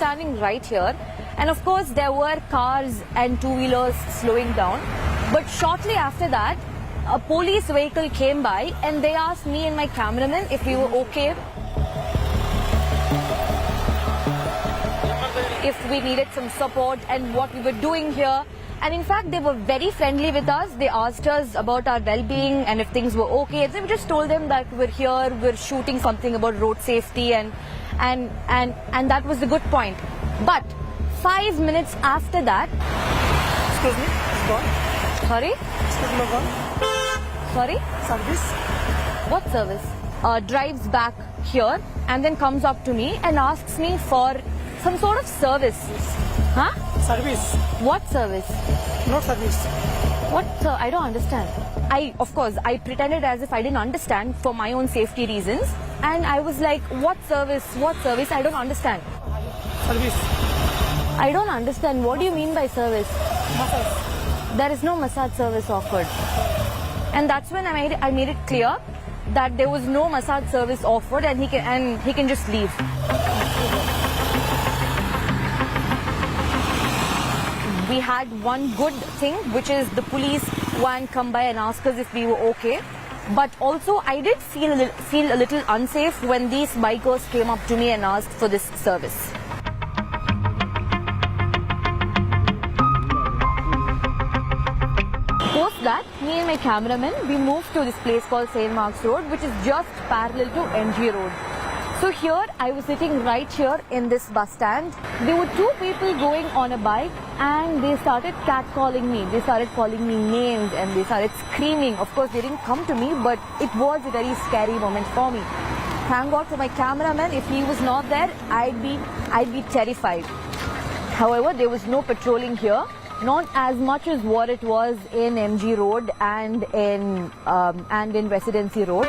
standing right here, and of course there were cars and two-wheelers slowing down. But shortly after that, a police vehicle came by and they asked me and my cameraman if we were okay, if we needed some support and what we were doing here. And in fact, they were very friendly with us. They asked us about our well-being and if things were okay. And we just told them that we're here, we're shooting something about road safety, and that was the good point. But 5 minutes after that, Excuse me, it's gone. sorry, Excuse me, gone. sorry, Service. what service? Drives back here and then comes up to me and asks me for some sort of service. Huh? Service. What service? No service. What? I don't understand. Of course, I pretended as if I didn't understand for my own safety reasons. And I was like, what service? What service? I don't understand. Service. I don't understand. What do you mean by service? Massage. There is no massage service offered. And that's when I made it clear that there was no massage service offered, and he can just leave. We had one good thing, which is the police van come by and ask us if we were okay. But also, I did feel a little unsafe when these bikers came up to me and asked for this service. Post that, me and my cameraman, we moved to this place called St. Mark's Road, which is just parallel to MG Road. So here, I was sitting right here in this bus stand. There were two people going on a bike and they started catcalling me. They started calling me names and they started screaming. Of course, they didn't come to me, but it was a very scary moment for me. Thank God for my cameraman. If he was not there, I'd be terrified. However, there was no patrolling here. Not as much as what it was in MG Road and in Residency Road.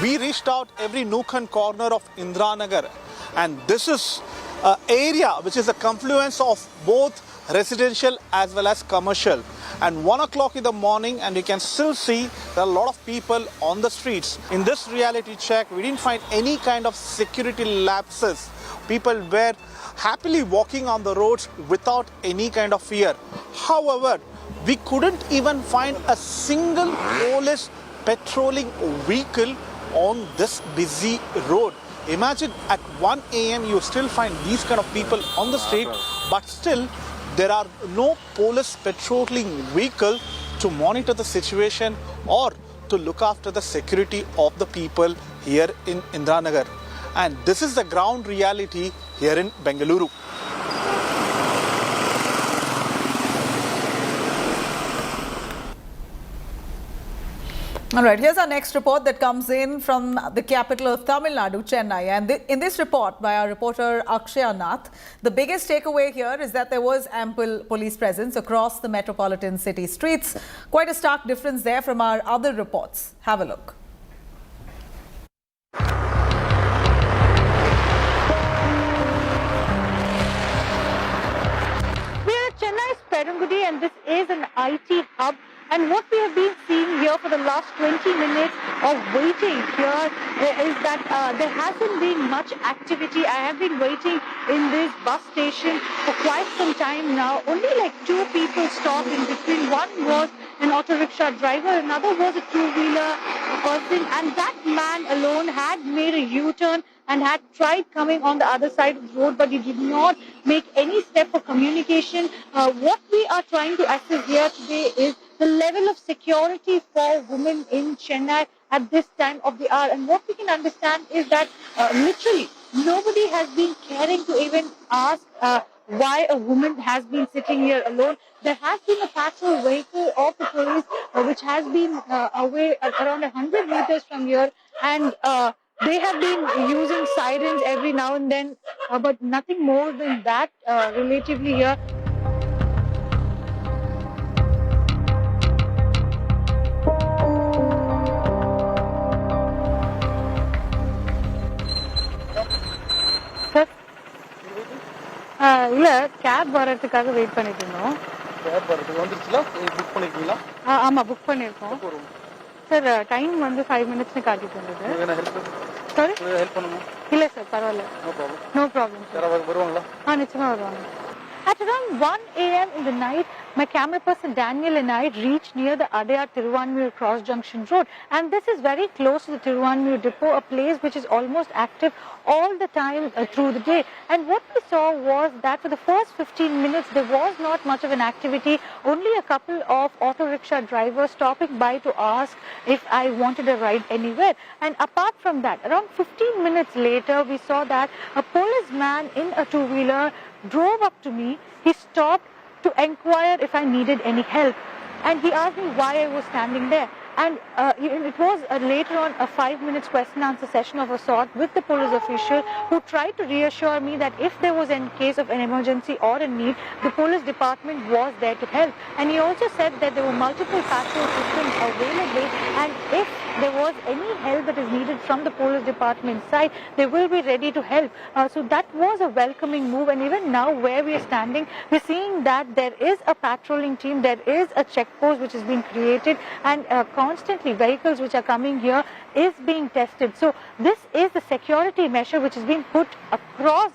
We reached out every nook and corner of Indiranagar, and this is an area which is a confluence of both residential as well as commercial. And 1 o'clock in the morning, and you can still see there are a lot of people on the streets. In this reality check, we didn't find any kind of security lapses. People were happily walking on the roads without any kind of fear. However, we couldn't even find a single police patrolling vehicle on this busy road. Imagine at 1 a.m. you still find these kind of people on the street, but still there are no police patrolling vehicle to monitor the situation or to look after the security of the people here in Indiranagar. And this is the ground reality here in Bengaluru. All right, here's our next report that comes in from the capital of Tamil Nadu, Chennai. And in this report by our reporter Akshaya Nath, the biggest takeaway here is that there was ample police presence across the metropolitan city streets. Quite a stark difference there from our other reports. Have a look. We're at Chennai's Perungudi, and this is an IT hub. And what we have been seeing here for the last 20 minutes of waiting here is that there hasn't been much activity. I have been waiting in this bus station for quite some time now. Only like two people stopped in between. One was an auto rickshaw driver, another was a two-wheeler person, and that man alone had made a U-turn and had tried coming on the other side of the road, but he did not make any step for communication. What we are trying to assess here today is the level of security for women in Chennai at this time of the hour. And what we can understand is that literally nobody has been caring to even ask why a woman has been sitting here alone. There has been a patrol vehicle of the police which has been away around 100 meters from here, and they have been using sirens every now and then, but nothing more than that relatively here. இல்ல gap வரதுக்காக wait பண்ணிட்டு இருந்தோம். Gap வரதுக்கு வந்துருச்சுல? Book பண்ணிருக்கீங்களா? ஆமா, book பண்ணிருக்கோம். sir, time வந்து 5 minutes னு காட்டிட்டு இருந்தது. என்ன ஹெல்ப் Sorry? ஹெல்ப் பண்ணுமா? இல்ல sir, பரவாயில்ல. No problem. No problem. Sir. யாராவது வருவாங்களா? நிச்சயமா வருவாங்க. At around 1 a.m. in the night, my camera person Daniel and I reached near the Adayar Tiruvanmiyur Cross Junction Road, and this is very close to the Tiruvanmiyur depot, a place which is almost active all the time through the day. And what we saw was that for the first 15 minutes there was not much of an activity, only a couple of auto rickshaw drivers stopping by to ask if I wanted a ride anywhere. And apart from that, around 15 minutes later we saw that a policeman in a two-wheeler drove up to me. He stopped to inquire if I needed any help, and he asked me why I was standing there. And it was later on a 5 minutes question answer session of a sort with the police official, who tried to reassure me that if there was a case of an emergency or a need, the police department was there to help. And he also said that there were multiple patrol systems available, and if there was any help that is needed from the police department side, they will be ready to help. So that was a welcoming move, and even now where we are standing, we're seeing that there is a patrolling team, there is a check post which has been created, and constantly vehicles which are coming here is being tested. So this is the security measure which has been put across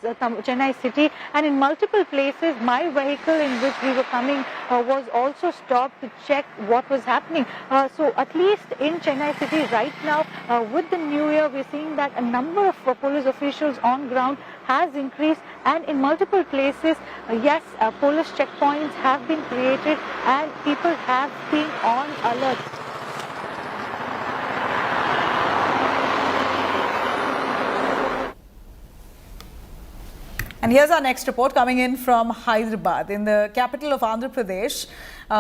Chennai city, and in multiple places my vehicle in which we were coming was also stopped to check what was happening. So at least in Chennai city right now, with the new year, we're seeing that a number of police officials on ground has increased, and in multiple places, yes, police checkpoints have been created and people have been on alert. And here's our next report coming in from Hyderabad, in the capital of Andhra Pradesh,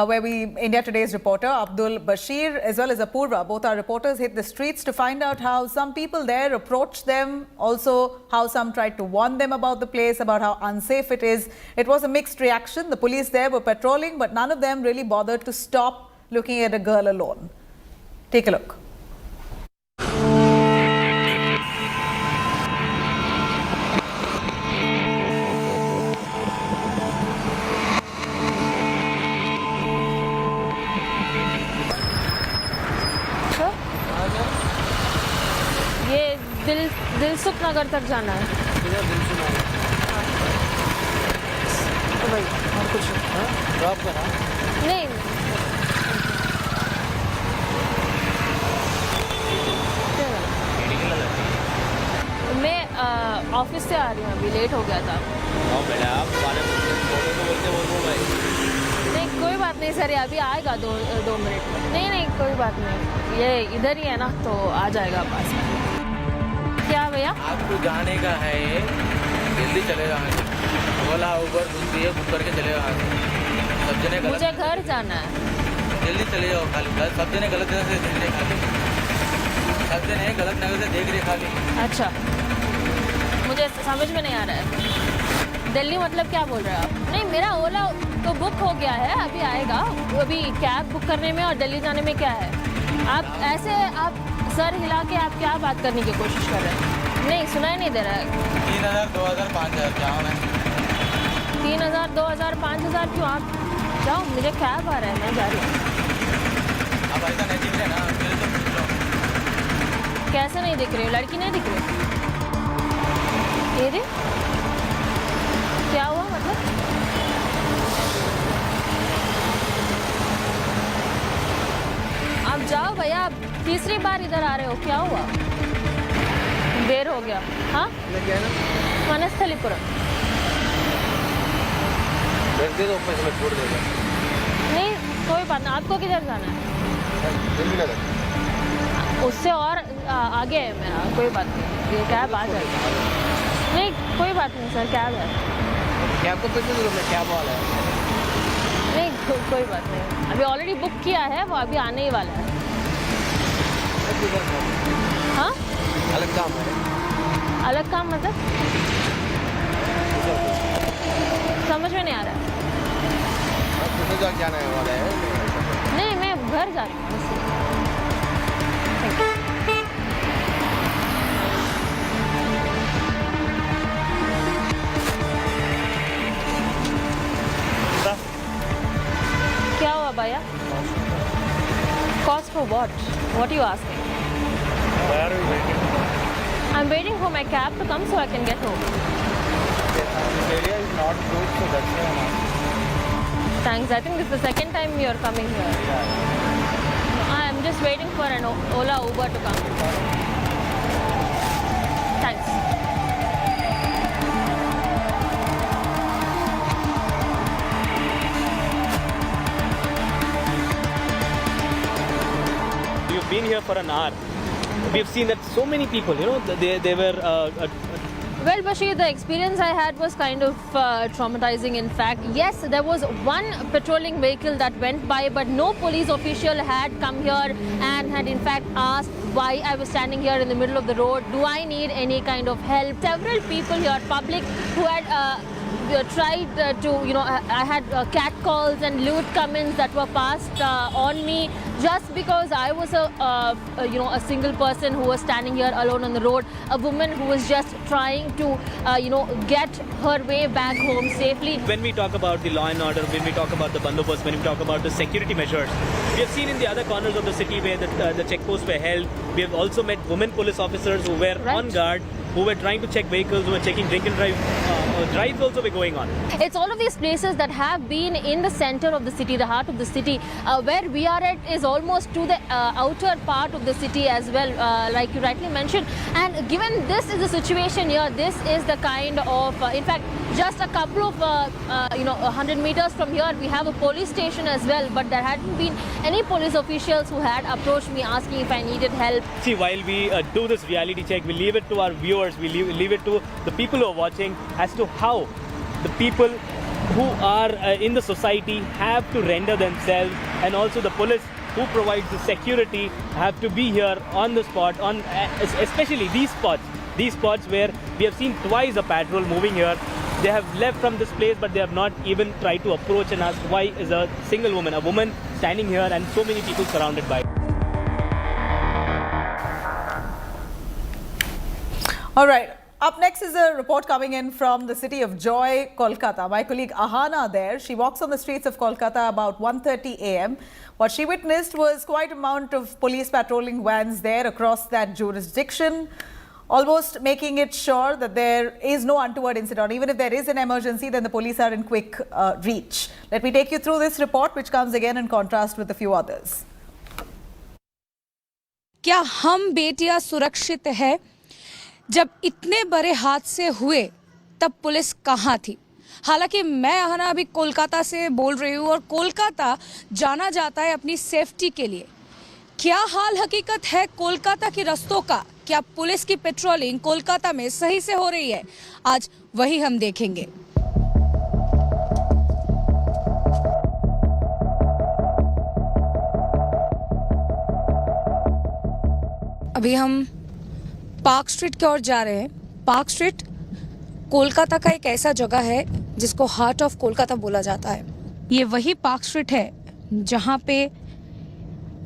where India Today's reporter Abdul Bashir as well as Apurva, both our reporters, hit the streets to find out how some people there approached them, also how some tried to warn them about the place, about how unsafe it is. It was a mixed reaction. The police there were patrolling, but none of them really bothered to stop looking at a girl alone. Take a look. Dilsukh नगर तक जाना है। तो भाई और कुछ drop करा? नहीं, मैं ऑफिस से आ रही हूँ, अभी लेट हो गया था। नहीं कोई बात नहीं सर, अभी आएगा 2 मिनट में। नहीं कोई बात नहीं, ये इधर ही है ना, तो आ जाएगा पास में। क्या भैया? आपको जाने का है, जल्दी चले जाना। ओला उबर बुक करके चले जाना। सब जने मुझे घर जाना है। जल्दी चले जाओ, खाली सब जने गलत जगह से देख रहे खाली। सब जने गलत जगह से देख रहे खाली। अच्छा, मुझे समझ में नहीं आ रहा है। दिल्ली मतलब क्या बोल रहे हैं आप? नहीं, मेरा ओला तो बुक हो गया है, अभी आएगा। अभी कैब बुक करने में और दिल्ली जाने में क्या है? आप ऐसे आप सर हिला के आप क्या बात करने की कोशिश कर रहे हैं? नहीं, सुनाई नहीं दे रहा है। 3000, 2000, 5000 जाओ ना। 3000, 2000, 5000 क्यों? आप जाओ, मुझे कैब आ रहा है, मैं जा रही हूँ। आप ऐसा नहीं दिख रहे ना, मेरे तो पूछ लो। कैसे नहीं दिख रही हो? लड़की नहीं दिख रही? ये क्या हुआ मतलब? आप जाओ भैया, आप तीसरी बार इधर आ रहे हो, क्या हुआ? देर हो गया। हाँ, वनस्थलीपुरम। छोड़ देगा। नहीं कोई बात नहीं, आपको किधर जाना है? उससे और आगे है मेरा, कोई बात नहीं, ये कैब आ जाएगी। नहीं कोई बात नहीं सर, कैब है। कैब को पैसे दो, कैब वाला है। नहीं कोई बात नहीं, अभी ऑलरेडी बुक किया है, वो अभी आने ही वाला है। हाँ, अलग काम है। अलग काम मतलब समझ में नहीं आ रहा है। जाने वाला है। नहीं, मैं घर जा रही हूँ। क्या हुआ भैया? Cost for what? What are you asking? Why are we waiting? I'm waiting for my cab to come so I can get home. This area is not good, so that's why I'm asking. Thanks. I think this is the second time you're coming here. I'm just waiting for an Ola Uber to come. Thanks. We've been here for an hour. We've seen that so many people, they were. Well, Bashir, the experience I had was kind of traumatizing. In fact, yes, there was one patrolling vehicle that went by, but no police official had come here and had in fact asked why I was standing here in the middle of the road. Do I need any kind of help? Several people here, public, who had tried to, I had cat calls and lewd comments that were passed on me just because I was a single person who was standing here alone on the road, a woman who was just trying to, get her way back home safely. When we talk about the law and order, when we talk about the bandobast, when we talk about the security measures, we have seen in the other corners of the city where the checkposts were held. We have also met women police officers who were on guard, who were trying to check vehicles, who were checking drink and drive. Drives also were going on. It's all of these places that have been in the center of the city, the heart of the city. Where we are at is almost to the outer part of the city as well, like you rightly mentioned. And given this is the situation here, this is the kind of, in fact, just a couple of, 100 meters from here, we have a police station as well. But there hadn't been any police officials who had approached me asking if I needed help. See, while we do this reality check, we leave it to our viewers, we leave it to the people who are watching as to how the people who are in the society have to render themselves, and also the police who provides the security have to be here on the spot, on especially these spots where we have seen twice a patrol moving here. They have left from this place, but they have not even tried to approach and ask why is a single woman, a woman standing here and so many people surrounded by. All right. Up next is a report coming in from the city of Joy, Kolkata. My colleague Ahana there, she walks on the streets of Kolkata about 1:30 a.m. What she witnessed was quite an amount of police patrolling vans there across that jurisdiction, almost making it sure that there is no untoward incident. Even if there is an emergency, then the police are in quick reach. Let me take you through this report, which comes again in contrast with a few others. क्या हम बेटियां सुरक्षित है? जब इतने बड़े हादसे हुए तब पुलिस कहाँ थी? हालांकि मैं आहना अभी कोलकाता से बोल रही हूँ और कोलकाता जाना जाता है अपनी सेफ्टी के लिए। क्या हाल हकीकत है कोलकाता के रास्तों का? क्या पुलिस की पेट्रोलिंग कोलकाता में सही से हो रही है? आज वही हम देखेंगे। अभी हम पार्क स्ट्रीट की ओर जा रहे हैं। पार्क स्ट्रीट कोलकाता का एक ऐसा जगह है जिसको हार्ट ऑफ कोलकाता बोला जाता है। ये वही पार्क स्ट्रीट है जहां पे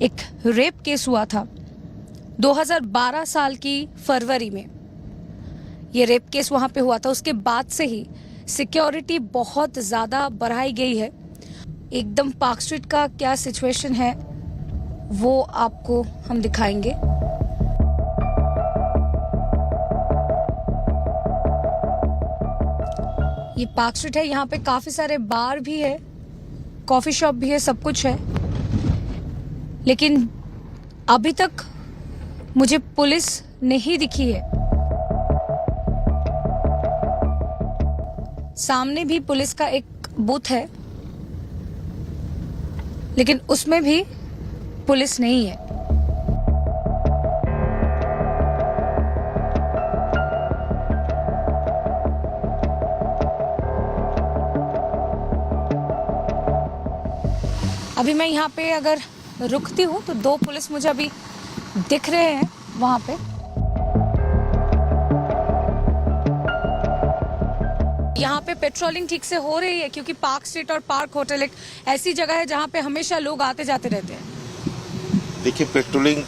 एक रेप केस हुआ था 2012 साल की फरवरी में। ये रेप केस वहां पे हुआ था। उसके बाद से ही सिक्योरिटी बहुत ज़्यादा बढ़ाई गई है। एकदम पार्क स्ट्रीट का क्या सिचुएशन है वो आपको हम दिखाएंगे। ये पार्क स्ट्रीट है। यहाँ पे काफ़ी सारे बार भी है, कॉफ़ी शॉप भी है, सब कुछ है। लेकिन अभी तक मुझे पुलिस नहीं दिखी है। सामने भी पुलिस का एक बूथ है, लेकिन उसमें भी पुलिस नहीं है। अभी मैं यहाँ पे अगर रुकती हूँ तो दो पुलिस मुझे अभी दिख रहे हैं वहाँ पे। यहाँ पे पेट्रोलिंग ठीक से हो रही है क्योंकि पार्क स्ट्रीट और पार्क होटल एक ऐसी जगह है जहाँ पे हमेशा लोग आते जाते रहते हैं। देखिए पेट्रोलिंग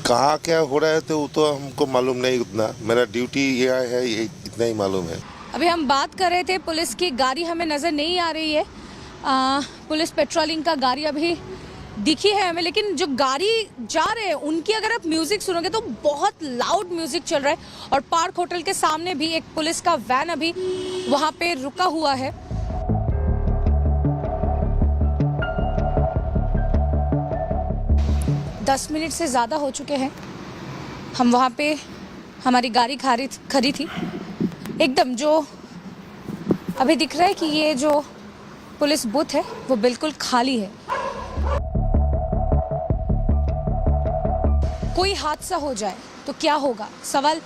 कहाँ क्या हो रहा है तो वो तो हमको मालूम नहीं उतना। मेरा ड्यूटी ये है, ये इतना ही मालूम है। अभी हम बात कर रहे थे, पुलिस की गाड़ी हमें नज़र नहीं आ रही है। पुलिस पेट्रोलिंग का गाड़ी अभी दिखी है हमें, लेकिन जो गाड़ी जा रहे हैं उनकी अगर आप म्यूजिक सुनोगे तो बहुत लाउड म्यूजिक चल रहा है। और पार्क होटल के सामने भी एक पुलिस का वैन अभी वहां पे रुका हुआ है। दस मिनट से ज़्यादा हो चुके हैं। हम वहाँ पे हमारी गाड़ी खड़ी थी एकदम, जो अभी दिख रहा है कि ये जो पुलिस बूथ है वो बिल्कुल खाली है। कोई हादसा हो जाए तो क्या होगा, सवाल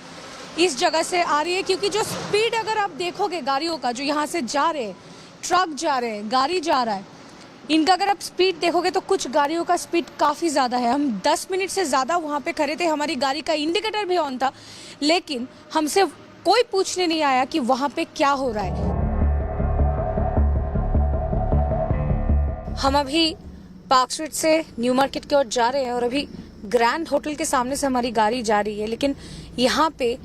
इस जगह से आ रही है, क्योंकि जो स्पीड अगर आप देखोगे गाड़ियों का, जो यहाँ से जा रहे हैं, ट्रक जा रहे हैं, गाड़ी जा रहा है, इनका अगर आप स्पीड देखोगे तो कुछ गाड़ियों का स्पीड काफ़ी ज़्यादा है। हम 10 मिनट से ज़्यादा वहाँ पे खड़े थे, हमारी गाड़ी का इंडिकेटर भी ऑन था, लेकिन हमसे कोई पूछने नहीं आया कि वहाँ पे क्या हो रहा है। हम अभी पार्क स्ट्रीट से न्यू मार्केट की ओर जा रहे हैं और अभी ग्रैंड होटल के सामने से हमारी गाड़ी जा रही है, लेकिन यहाँ पे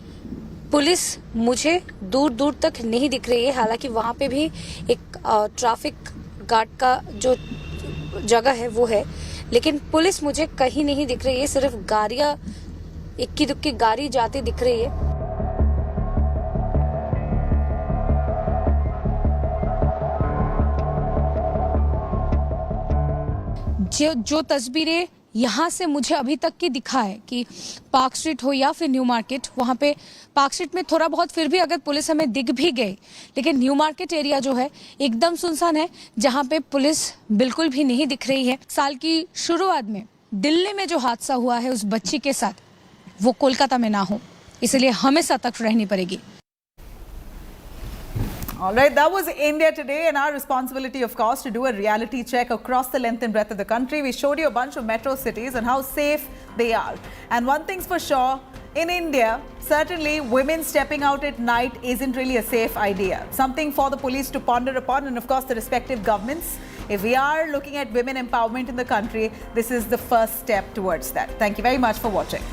पुलिस मुझे दूर दूर तक नहीं दिख रही है। हालांकि वहाँ पे भी एक ट्रैफिक गार्ड का जो जगह है वो है, लेकिन पुलिस मुझे कहीं नहीं दिख रही है। सिर्फ गाड़ियाँ, इक्की दुक्की गाड़ी जाती दिख रही है। जो तस्वीरें यहाँ से मुझे अभी तक की दिखा है कि पार्क स्ट्रीट हो या फिर न्यू मार्केट, वहाँ पे पार्क स्ट्रीट में थोड़ा बहुत फिर भी अगर पुलिस हमें दिख भी गई, लेकिन न्यू मार्केट एरिया जो है एकदम सुनसान है, जहाँ पे पुलिस बिल्कुल भी नहीं दिख रही है। साल की शुरुआत में दिल्ली में जो हादसा हुआ है उस बच्ची के साथ, वो कोलकाता में ना हो, इसलिए हमें सतर्क रहनी पड़ेगी। All right, that was India Today, and our responsibility, of course, to do a reality check across the length and breadth of the country. We showed you a bunch of metro cities and how safe they are. And one thing's for sure, in India, certainly women stepping out at night isn't really a safe idea. Something for the police to ponder upon, and of course the respective governments. If we are looking at women empowerment in the country, this is the first step towards that. Thank you very much for watching.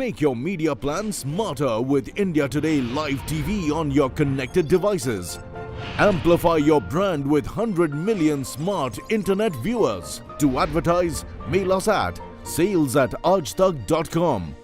Make your media plan smarter with India Today Live TV on your connected devices. Amplify your brand with 100 million smart internet viewers. To advertise, mail us at sales@aajtak.com.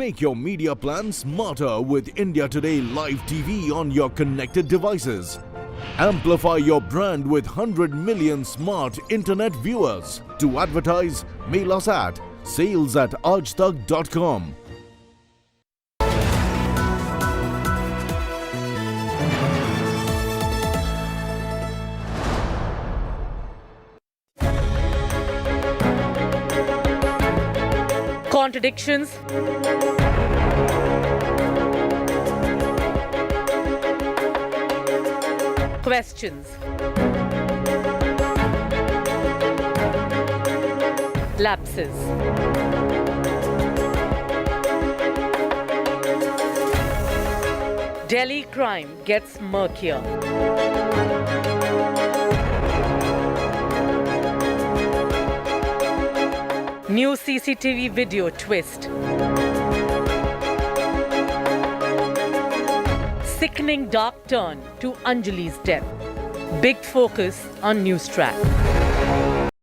Make your media plan smarter with India Today Live TV on your connected devices. Amplify your brand with 100 million smart internet viewers. To advertise, mail us at sales@aajtak.com. Contradictions, questions, lapses, Delhi crime gets murkier. New CCTV video twist. Sickening dark turn to Anjali's death. Big focus on News Track.